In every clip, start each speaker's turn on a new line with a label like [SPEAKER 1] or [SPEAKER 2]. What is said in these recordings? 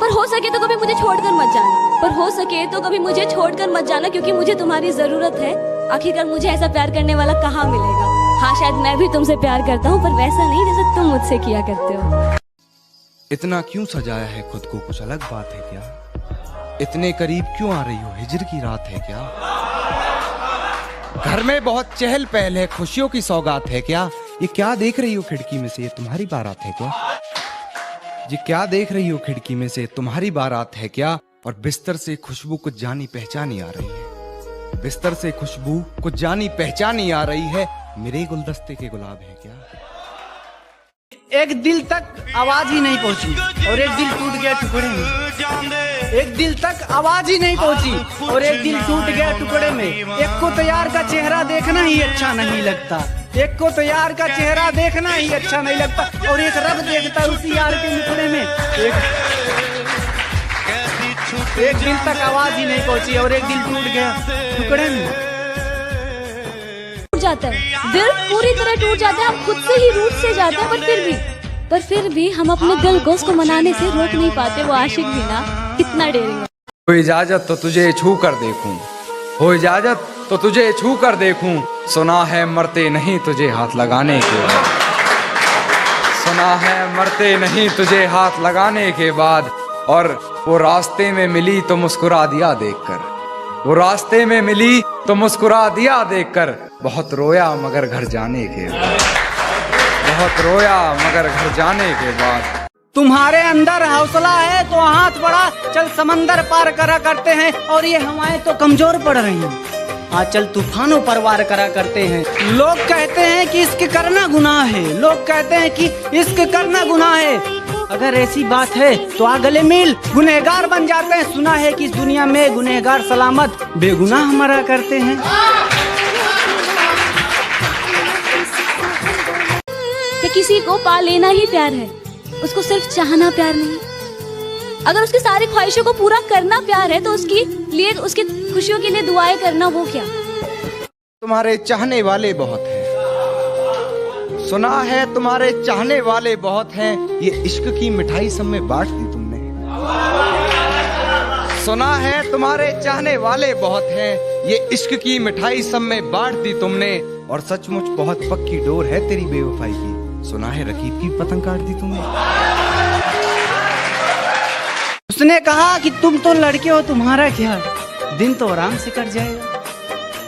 [SPEAKER 1] पर हो सके तो कभी मुझे छोड़कर मत जाना, पर हो सके तो कभी मुझे छोड़कर मत जाना, क्योंकि मुझे तुम्हारी जरूरत है। आखिरकार मुझे ऐसा प्यार करने वाला कहाँ मिलेगा। हाँ, शायद मैं भी तुमसे प्यार करता हूँ, पर वैसा नहीं जैसे तुम मुझसे किया करते हो।
[SPEAKER 2] इतना क्यों सजाया है खुद को, कुछ अलग बात है क्या? इतने करीब क्यों आ रही हो, हिजर की रात है क्या? घर में बहुत चहल पहल है, खुशियों की सौगात है क्या? ये क्या देख रही हो खिड़की में से, ये तुम्हारी बारात है क्या? ये क्या देख रही हो खिड़की में से, तुम्हारी बारात है क्या? और बिस्तर से खुशबू कुछ जानी पहचानी आ रही है, बिस्तर से खुशबू कुछ जानी पहचानी आ रही है। मेरे गुलदस्ते के गुलाब है क्या?
[SPEAKER 3] एक दिल तक आवाज ही नहीं पहुंची और एक दिल टूट गया टुकड़े में। एक दिल तक आवाज ही नहीं पहुंची और एक दिल टूट गया टुकड़े में। एक को तो यार का चेहरा देखना ही अच्छा नहीं लगता, एक को तो यार का चेहरा देखना ही अच्छा नहीं लगता, और एक रब देखता उसी यार के मुखड़े में। एक दिल तक आवाज ही नहीं पहुंची और एक दिल टूट गया टुकड़े में।
[SPEAKER 1] जाता है दिल, पूरी तरह टूट जाता है, हम खुद से ही रूठ से जाते हैं, पर फिर भी हम अपने दिल को उसको मनाने से रोक नहीं पाते। वो आशिक भी ना कितना डेरिंग है।
[SPEAKER 2] हो इजाजत तो तुझे छू कर देखूं, हो इजाजत तो तुझे छू कर देखूं, सुना है मरते नहीं तुझे हाथ लगाने के बाद, सुना है मरते नहीं तुझे हाथ लगाने के बाद। और वो रास्ते में मिली तो मुस्कुरा दिया देखकर, वो रास्ते में मिली तो मुस्कुरा दिया देखकर। बहुत रोया मगर घर जाने के बाद, बहुत रोया मगर घर जाने के बाद।
[SPEAKER 3] तुम्हारे अंदर हौसला है तो हाथ बढ़ा, चल समंदर पार करा करते हैं, और ये हवाएं तो कमजोर पड़ रही हैं, आज चल तूफानों पर वार करा करते हैं। लोग कहते हैं कि इश्क करना गुनाह है, लोग कहते हैं कि इश्क करना गुनाह है। अगर ऐसी बात है तो आ गले मिल, गुनहगार बन जाते हैं। सुना है कि इस दुनिया में गुनहगार सलामत बेगुनाह मरा करते हैं।
[SPEAKER 1] कि किसी को पा लेना ही प्यार है, उसको सिर्फ चाहना प्यार नहीं। अगर उसकी सारी ख्वाहिशों को पूरा करना प्यार है, तो उसकी लिए, उसकी खुशियों के लिए दुआएं करना वो क्या?
[SPEAKER 2] तुम्हारे चाहने वाले बहुत हैं, सुना है तुम्हारे चाहने वाले बहुत हैं, ये इश्क की मिठाई सब में बांट दी तुमने। सुना है तुम्हारे चाहने वाले बहुत हैं, ये इश्क की मिठाई सब में बांट दी तुमने। और सचमुच बहुत पक्की डोर है तेरी बेवफाई की, सुना है रकीब की पतंग काट दी तुमने।
[SPEAKER 3] उसने कहा कि तुम तो लड़के हो, तुम्हारा क्या, दिन तो आराम से कट जाएगा।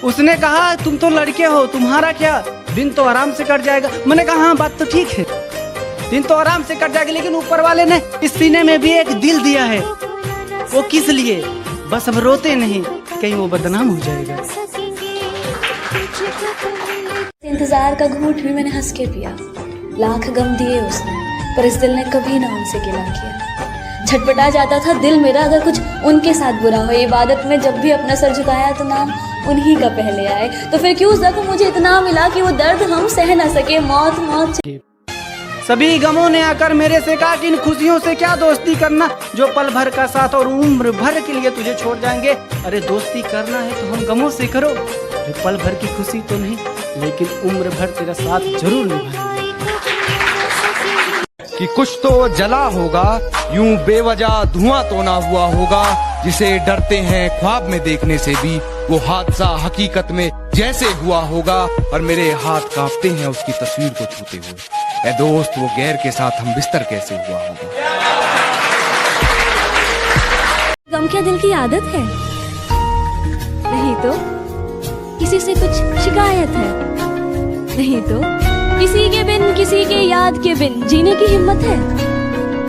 [SPEAKER 3] उसने कहा तुम तो लड़के हो, तुम्हारा क्या, दिन तो आराम से कट जाएगा। मैंने कहा हाँ बात तो ठीक है, दिन तो आराम से कट जाएगा, लेकिन ऊपर वाले ने इस सीने में भी एक दिल दिया है। वो किस लिए? बस अब रोते नहीं, कहीं वो बदनाम हो जाएगा।
[SPEAKER 1] इंतजार का घूंट भी मैंने हंस के पिया, लाख गम दिए उसने, पर इस दिल ने कभी ना उनसे गिला किया। छटपटा जाता था दिल मेरा अगर कुछ उनके साथ बुरा हो। इबादत में जब भी अपना सर झुकाया तो नाम उन्हीं का पहले आए, तो फिर क्यों जख्म मुझे इतना मिला कि वो दर्द हम सह न सके। मौत मौत
[SPEAKER 3] सभी गमों ने आकर मेरे से कहा कि इन खुशियों से क्या दोस्ती करना, जो पल भर का साथ और उम्र भर के लिए तुझे छोड़ जाएंगे। अरे दोस्ती करना है तो हम गमों से करो, जो पल भर की खुशी तो नहीं, लेकिन उम्र भर तेरा साथ जरूर निभाएंगे।
[SPEAKER 2] कि कुछ तो जला होगा, यूं बेवजह धुआं तो ना हुआ होगा, जिसे डरते हैं ख्वाब में देखने से भी, वो हादसा हकीकत में जैसे हुआ होगा। और मेरे हाथ कांपते हैं उसकी तस्वीर को छूते हुए। ऐ दोस्त, वो गैर के साथ हम बिस्तर कैसे हुआ होगा।
[SPEAKER 1] गम क्या दिल की आदत है? नहीं तो किसी से कुछ शिकायत है? नहीं तो किसी के बिन, किसी के याद के बिन जीने की हिम्मत है?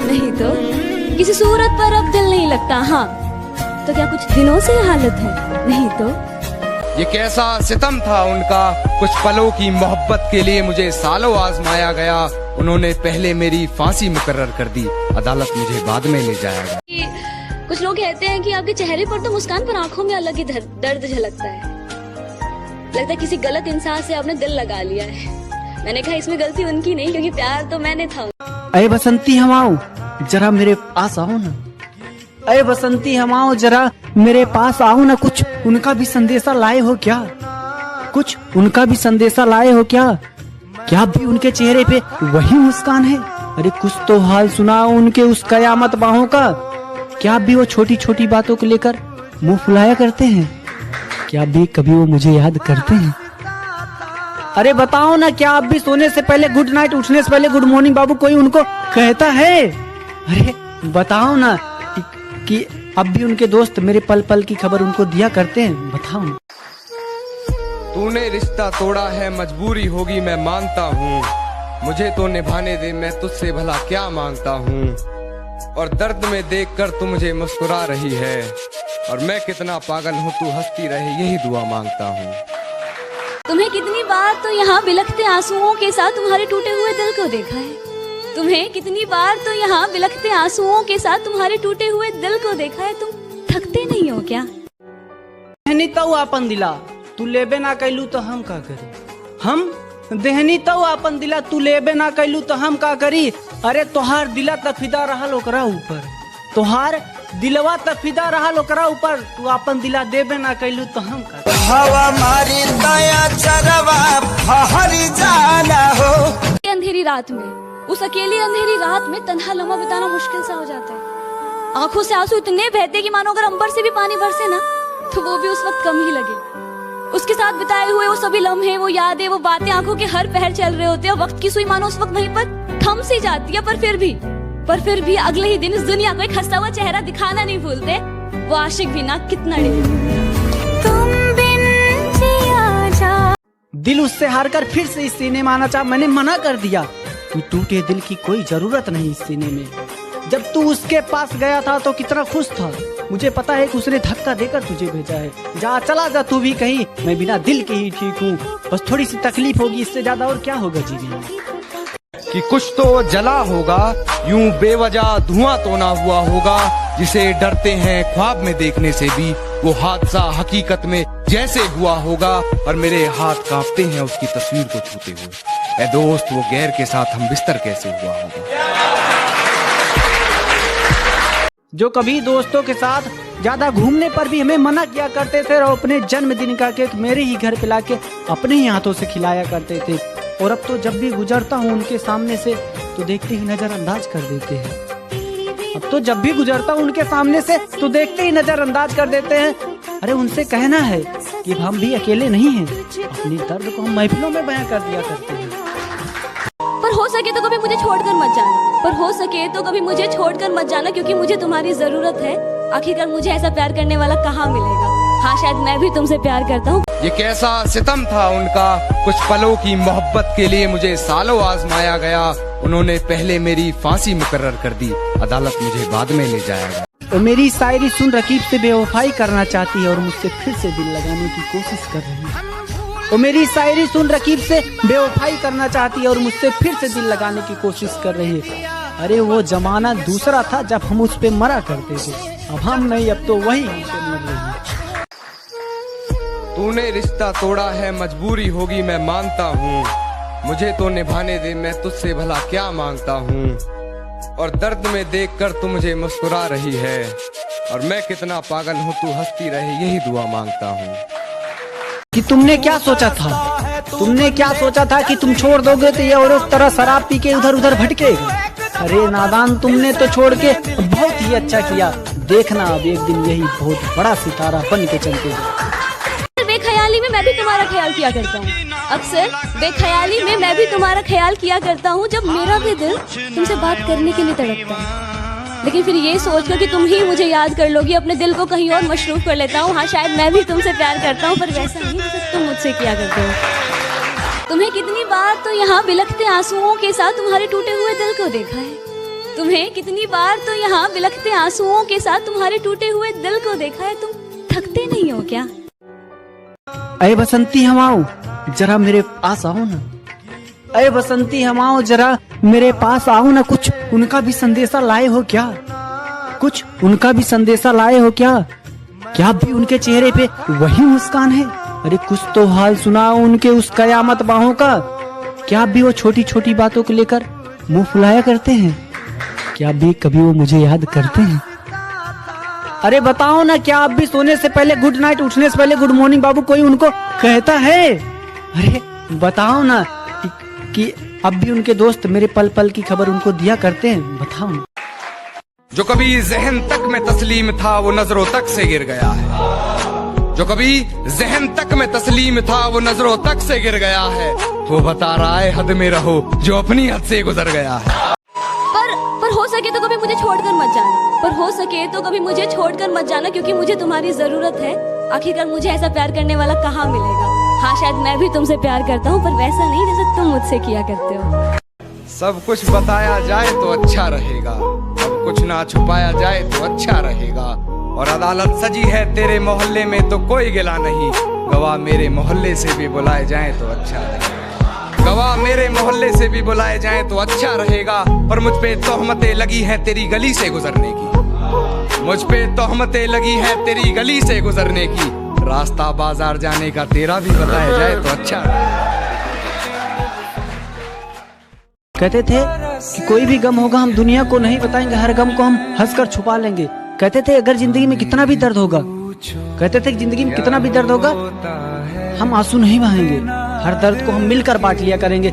[SPEAKER 1] नहीं तो किसी सूरत पर अब दिल नहीं लगता? हाँ, तो क्या कुछ दिनों से हालत है? नहीं तो
[SPEAKER 2] ये कैसा सितम था उनका, कुछ पलों की मोहब्बत के लिए मुझे सालों आजमाया गया। उन्होंने पहले मेरी फांसी मुकर्रर कर दी, अदालत मुझे बाद में ले जाएगा।
[SPEAKER 1] कुछ लोग कहते हैं कि आपके चेहरे पर तो मुस्कान, पर आंखों में अलग ही दर्द झलकता है। लगता है किसी गलत इंसान से आपने दिल लगा लिया है। मैंने कहा इसमें गलती उनकी नहीं, क्योंकि प्यार तो मैंने था।
[SPEAKER 3] अरे बसंती हवाओं जरा मेरे पास आओ ना, अरे बसंती हवाओं जरा मेरे पास आओ ना, कुछ उनका भी संदेशा लाए हो क्या? कुछ उनका भी संदेशा लाए हो क्या? क्या भी उनके चेहरे पे वही मुस्कान है? अरे कुछ तो हाल सुनाओ उनके उस कयामत बाहों का। क्या आप भी वो छोटी छोटी बातों को लेकर मुंह फुलाया करते हैं? क्या भी कभी वो मुझे याद करते हैं? अरे बताओ ना, क्या आप भी सोने से पहले गुड नाइट, उठने से पहले गुड मॉर्निंग बाबू कोई उनको कहता है? अरे बताओ ना कि अब भी उनके दोस्त मेरे पल पल की खबर उनको दिया करते हैं? बताओ ना।
[SPEAKER 2] तूने रिश्ता तोड़ा है, मजबूरी होगी मैं मानता हूँ, मुझे तो निभाने दे, मैं तुझसे भला क्या मांगता हूँ। और दर्द में देखकर तू मुझे मुस्कुरा रही है, और मैं कितना पागल हूँ, तू हंसती रहे, यही दुआ मांगता हूँ।
[SPEAKER 1] तुम्हें कितनी बार तो यहाँ बिलखते आंसुओं के साथ तुम्हारे टूटे हुए दिल को देखा है। तुम्हें कितनी बार तो यहाँ बिलखते आंसुओं के साथ तुम्हारे टूटे हुए दिल को देखा है। तुम थकते नहीं हो क्या?
[SPEAKER 3] देहनी तो आपन दिला तू लेबे ना कैलू तो हम का करी? हम देहनी तो आपन दिला तू लेबे ना कैलू तो हम का करी? अरे तोहार दिला तफिदा रहल ओकरा ऊपर, तोहार दिलवा तफिदा रहल ओकरा ऊपर, तू आपन दिला देबे ना कैलू तो हम का करी?
[SPEAKER 4] हवा मारी दया चरवा फहरी जाना हो।
[SPEAKER 1] अंधेरी रात में, उस अकेली अंधेरी रात में तन्हा लम्हा बिताना मुश्किल सा हो जाता है। आंखों से आंसू इतने बहते कि मानो अगर अंबर से भी पानी बरसे ना तो वो भी उस वक्त कम ही लगे। उसके साथ बिताए हुए वो सभी लम्हे, वो यादें, वो बातें आंखों के हर पहर चल रहे होते हैं। वक्त की सुई मानो उस वक्त वहीं पर थम सी जाती है, पर फिर भी अगले ही दिन इस दुनिया को एक हंसता हुआ चेहरा दिखाना नहीं भूलते वो आशिक भी ना कितना
[SPEAKER 3] दिल उससे हारकर फिर से इस सीने में आना चाहा। मैंने मना कर दिया कि टूटे दिल की कोई जरूरत नहीं इस सीने में। जब तू उसके पास गया था तो कितना खुश था। मुझे पता है कि उसने धक्का देकर तुझे भेजा है। जा, चला जा तू भी कहीं, मैं बिना दिल के ही ठीक हूँ। बस थोड़ी सी तकलीफ होगी, इससे ज्यादा और क्या होगा जीवन में।
[SPEAKER 2] कि कुछ तो जला होगा, यूं बेवजह धुआं तो ना हुआ होगा, जिसे डरते हैं ख्वाब में देखने से भी वो हादसा हकीकत में जैसे हुआ होगा, और मेरे हाथ कांपते हैं उसकी तस्वीर को छूते हुए। ऐ दोस्त, वो गैर के साथ हम बिस्तर कैसे हुआ होगा।
[SPEAKER 3] जो कभी दोस्तों के साथ ज्यादा घूमने पर भी हमें मना किया करते थे और अपने जन्मदिन का केक मेरे ही घर पे लाके अपने ही हाथों से खिलाया करते थे, और अब तो जब भी गुजरता हूँ उनके सामने से तो देखते ही नजरअंदाज कर देते हैं। अब तो जब भी गुजरता हूँ उनके सामने से तो देखते ही नजरअंदाज कर देते हैं। अरे उनसे कहना है कि हम भी अकेले नहीं हैं, अपनी दर्द को हम महफिलों में बयां कर दिया करते हैं।
[SPEAKER 1] पर हो सके तो कभी मुझे छोड़कर मत जाना, पर हो सके तो कभी मुझे छोड़कर मत जाना, क्योंकि मुझे तुम्हारी जरूरत है। आखिरकार मुझे ऐसा प्यार करने वाला कहाँ मिलेगा। हाँ, शायद मैं भी तुमसे प्यार करता हूँ।
[SPEAKER 2] ये कैसा सितम था उनका, कुछ पलों की मोहब्बत के लिए मुझे सालों आजमाया गया। उन्होंने पहले मेरी फांसी मुकर्रर कर दी, अदालत मुझे बाद में ले जाएगा।
[SPEAKER 3] तो मेरी शायरी सुन रकीब से बेवफाई करना चाहती है और मुझसे फिर से दिल लगाने की कोशिश कर रही है। तो मेरी शायरी सुन रकीब से बेवफाई करना चाहती है और मुझसे फिर से दिल लगाने की कोशिश कर रही है। अरे वो जमाना दूसरा था जब हम उस पे मरा करते थे, अब हम नहीं, अब तो वही हमसे मर रही है।
[SPEAKER 2] तूने रिश्ता तोड़ा है, मजबूरी होगी मैं मानता हूँ, मुझे तो निभाने दे, मैं तुझसे भला क्या मांगता हूँ। और दर्द में देखकर तू मुझे मुस्कुरा रही है, और मैं कितना पागल हूँ, तू हंसती रहे, यही दुआ मांगता हूँ।
[SPEAKER 3] कि तुमने क्या सोचा था? तुमने क्या सोचा था कि तुम छोड़ दोगे तो ये और उस तरह शराब पी के उधर उधर भटकेगा? अरे नादान, तुमने तो छोड़ के बहुत ही अच्छा किया। देखना अब एक दिन यही बहुत बड़ा सितारा बन के चलते।
[SPEAKER 1] बेख्याली में मैं भी तुम्हारा ख्याल किया करता हूँ, अक्सर बेख्याली में मैं भी तुम्हारा ख्याल किया करता हूँ, जब मेरा भी दिल तुमसे बात करने के लिए तड़पता है। लेकिन फिर ये सोचकर कि तुम ही मुझे याद कर लोगी, अपने दिल को कहीं और मशरूफ कर लेता हूँ। हाँ, शायद मैं भी तुमसे प्यार करता हूँ, पर वैसा नहीं जैसे तुम मुझसे किया करते हो। तुम्हें कितनी बार तो यहाँ बिलखते आंसुओं के साथ तुम्हारे टूटे हुए दिल को देखा है। तुम्हें कितनी बार तो यहाँ बिलखते आंसुओं के साथ तुम्हारे टूटे हुए दिल को देखा है। तुम थकते नहीं हो क्या?
[SPEAKER 3] अरे बसंती हमाओ, जरा मेरे पास आओ ना। अरे बसंती हमाओ, जरा मेरे पास आओ ना। कुछ उनका भी संदेशा लाए हो क्या? कुछ उनका भी संदेशा लाए हो क्या? क्या भी उनके चेहरे पे वही मुस्कान है? अरे कुछ तो हाल सुनाओ उनके उस कयामत बाहों का। क्या भी वो छोटी छोटी बातों को लेकर मुंह फुलाया करते हैं? क्या भी कभी वो मुझे याद करते हैं? अरे बताओ ना, क्या आप भी सोने से पहले गुड नाइट, उठने से पहले गुड मॉर्निंग बाबू कोई उनको कहता है? अरे बताओ ना कि अब भी उनके दोस्त मेरे पल पल की खबर उनको दिया करते हैं। बताओ ना।
[SPEAKER 2] जो कभी जहन तक में तस्लीम था वो नजरों तक से गिर गया है। जो कभी जहन तक में तस्लीम था वो नजरों तक से गिर गया है। वो बता रहा है हद में रहो जो अपनी हद से गुजर गया है।
[SPEAKER 1] पर हो सके तो कभी मुझे छोड़कर मत जाना। पर हो सके तो कभी मुझे छोड़कर मत जाना, क्योंकि मुझे तुम्हारी जरूरत है। आखिरकार मुझे ऐसा प्यार करने वाला कहाँ मिलेगा। हाँ, शायद मैं भी तुमसे प्यार करता हूँ, पर वैसा नहीं जैसे तुम मुझसे किया करते हो।
[SPEAKER 2] सब कुछ बताया जाए तो अच्छा रहेगा, अब कुछ ना छुपाया जाए तो अच्छा रहेगा। और अदालत सजी है तेरे मोहल्ले में तो कोई गिला नहीं, गवाह मेरे मोहल्ले से भी बुलाए जाए तो अच्छा रहेगा। गवाह मेरे मोहल्ले से भी बुलाए जाए तो अच्छा रहेगा। और मुझ पे तोहमतें लगी हैं तेरी गली से गुजरने की। मुझ पे तोहमतें लगी हैं तेरी गली से गुजरने की। रास्ता बाजार जाने का तेरा भी बताया जाए तो अच्छा रहेगा।
[SPEAKER 3] कहते थे कि कोई भी गम होगा हम दुनिया को नहीं बताएंगे, हर गम को हम हंसकर छुपा लेंगे। कहते थे अगर जिंदगी में कितना भी दर्द होगा, कहते थे कि जिंदगी में कितना भी दर्द होगा हम आंसू नहीं बहाएंगे, हर दर्द को हम मिलकर बांट लिया करेंगे।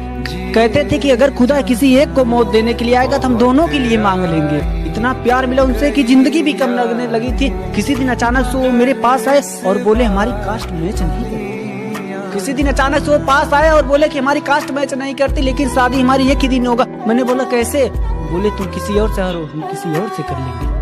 [SPEAKER 3] कहते थे कि अगर खुदा किसी एक को मौत देने के लिए आएगा तो हम दोनों के लिए मांग लेंगे। इतना प्यार मिला उनसे कि जिंदगी भी कम लगने लगी थी। किसी दिन अचानक से वो मेरे पास आए और बोले हमारी कास्ट मैच नहीं करती। किसी दिन अचानक से वो पास आए और बोले कि हमारी कास्ट मैच नहीं करती, लेकिन शादी हमारी एक ही दिन होगा। मैंने बोला कैसे? बोले तुम किसी और से और हम किसी और से कर लेंगे।